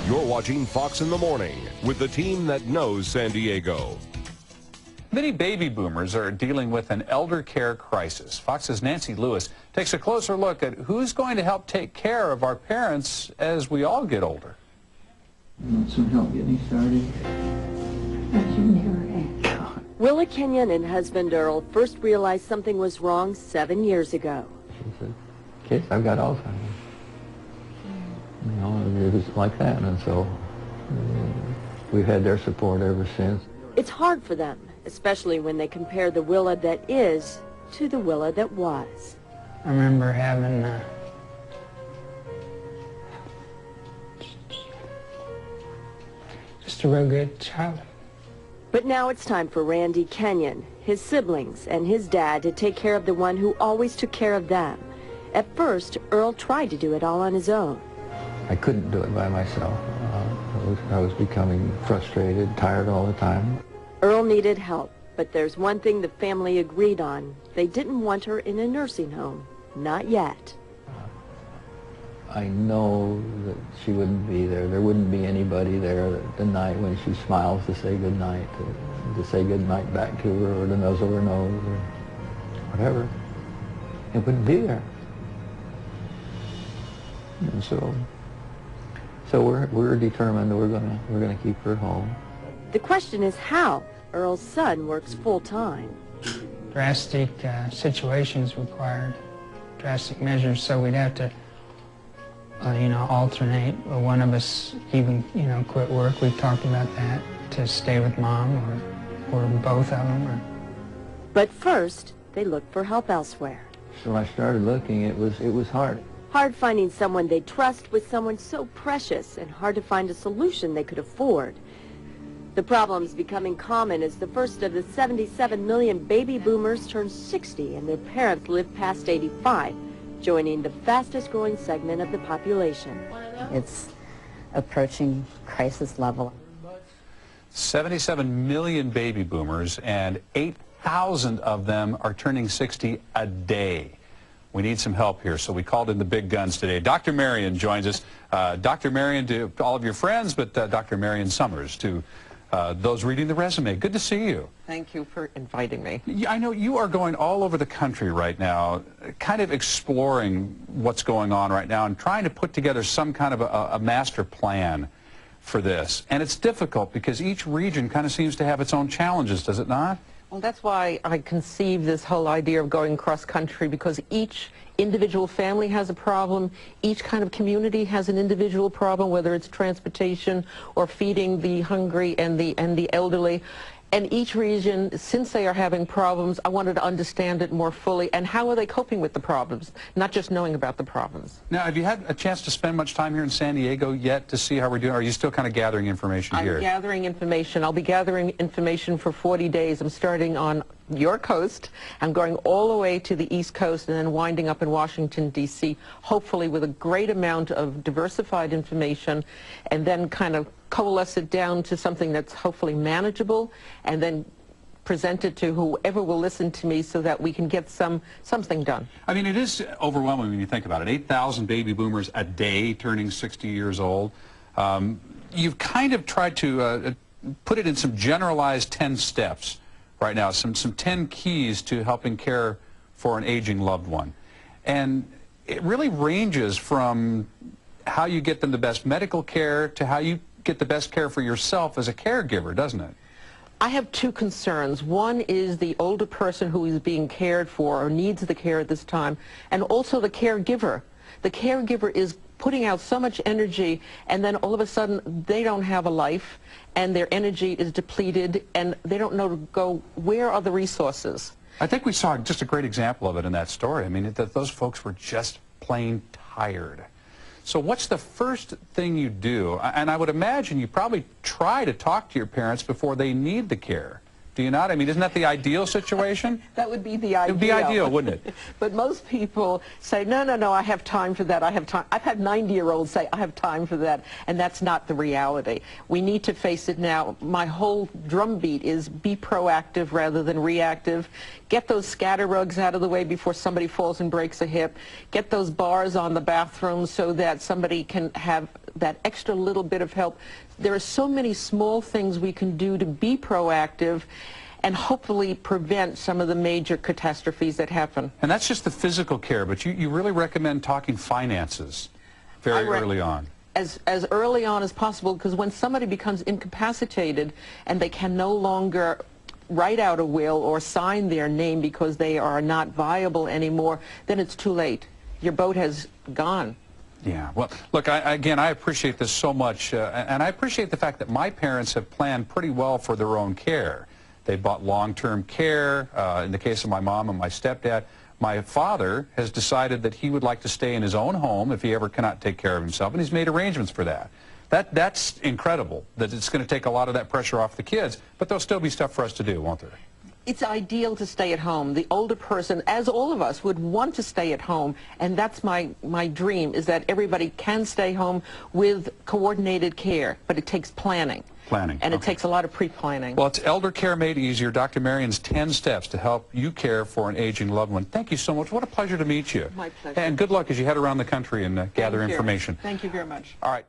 You're watching Fox in the Morning with the team that knows San Diego. Many baby boomers are dealing with an elder care crisis. Fox's Nancy Lewis takes a closer look at who's going to help take care of our parents as we all get older. You want some help getting started? Willa Kenyon and husband Earl first realized something was wrong 7 years ago. She said, "Kids, I've got Alzheimer's." You know, it was like that, and so we've had their support ever since. It's hard for them, especially when they compare the Willa that is to the Willa that was. I remember having just a real good childhood. But now it's time for Randy Kenyon, his siblings, and his dad to take care of the one who always took care of them. At first, Earl tried to do it all on his own. I couldn't do it by myself. I was becoming frustrated, tired all the time. Earl needed help, but there's one thing the family agreed on. They didn't want her in a nursing home. Not yet. I know that she wouldn't be there. There wouldn't be anybody there the night when she smiles to say good night, to say good night back to her, or to nuzzle her nose, or whatever. It wouldn't be there. And so we're determined we're gonna keep her home. The question is how. Earl's son works full-time. Drastic situations required drastic measures, so we'd have to alternate, or one of us even, quit work. We've talked about that, to stay with mom, or both of them. But first, they looked for help elsewhere. So I started looking. It was hard. Hard finding someone they trust with someone so precious, and hard to find a solution they could afford. The problem's becoming common as the first of the 77 million baby boomers turn 60 and their parents live past 85. Joining the fastest growing segment of the population. It's approaching crisis level. 77 million baby boomers, and 8,000 of them are turning 60 a day. We need some help here, so we called in the big guns today. Dr. Marion joins us. Dr. Marion to all of your friends, but Dr. Marion Summers to those reading the resume. Good to see you. Thank you for inviting me. I know you are going all over the country right now, kind of exploring what's going on right now and trying to put together some kind of a master plan for this. And it's difficult because each region kind of seems to have its own challenges, does it not? Well, that's why I conceived this whole idea of going cross-country, because each individual family has a problem, each kind of community has an individual problem, whether it's transportation or feeding the hungry and the elderly. And each region, since they are having problems, I wanted to understand it more fully, and how are they coping with the problems, not just knowing about the problems. Now, have you had a chance to spend much time here in San Diego yet to see how we're doing? Or are you still kind of gathering information here? I'm gathering information. I'll be gathering information for 40 days. I'm starting on your coast. I'm going all the way to the East Coast and then winding up in Washington, D.C., hopefully with a great amount of diversified information, and then kind of coalesce it down to something that's hopefully manageable, and then present it to whoever will listen to me so that we can get something done. I mean, it is overwhelming when you think about it. 8,000 baby boomers a day turning 60 years old. You've kind of tried to put it in some generalized 10 steps right now, some 10 keys to helping care for an aging loved one. And it really ranges from how you get them the best medical care to how you get the best care for yourself as a caregiver, doesn't it? I have two concerns. One is the older person who is being cared for or needs the care at this time, and also the caregiver. The caregiver is putting out so much energy, and then all of a sudden they don't have a life, and their energy is depleted, and they don't know to go, where are the resources? I think we saw just a great example of it in that story. I mean, those folks were just plain tired. So what's the first thing you do? And I would imagine you probably try to talk to your parents before they need the care. Do you not? I mean, isn't that the ideal situation? That would be the ideal. It would be ideal, wouldn't it? But most people say, no, I have time for that. I have time. I've had 90-year-olds say, I have time for that, and that's not the reality. We need to face it now. My whole drumbeat is be proactive rather than reactive. Get those scatter rugs out of the way before somebody falls and breaks a hip. Get those bars on the bathroom so that somebody can have that extra little bit of help. There are so many small things we can do to be proactive and hopefully prevent some of the major catastrophes that happen. And that's just the physical care, but you really recommend talking finances very early on. As early on as possible, because when somebody becomes incapacitated and they can no longer write out a will or sign their name because they are not viable anymore, then it's too late. Your boat has gone. Yeah, well, look, again, I appreciate this so much, and I appreciate the fact that my parents have planned pretty well for their own care. They bought long-term care. In the case of my mom and my stepdad, my father has decided that he would like to stay in his own home if he ever cannot take care of himself, and he's made arrangements for that. That's incredible, that it's going to take a lot of that pressure off the kids, but there'll still be stuff for us to do, won't there? It's ideal to stay at home. The older person, as all of us, would want to stay at home, and that's my dream, is that everybody can stay home with coordinated care, but it takes planning. And it takes a lot of pre-planning. Well, it's Eldercare Made Easier, Dr. Marion's 10 steps to help you care for an aging loved one. Thank you so much. What a pleasure to meet you. My pleasure. And good luck as you head around the country and gather information. Thank you very much. All right.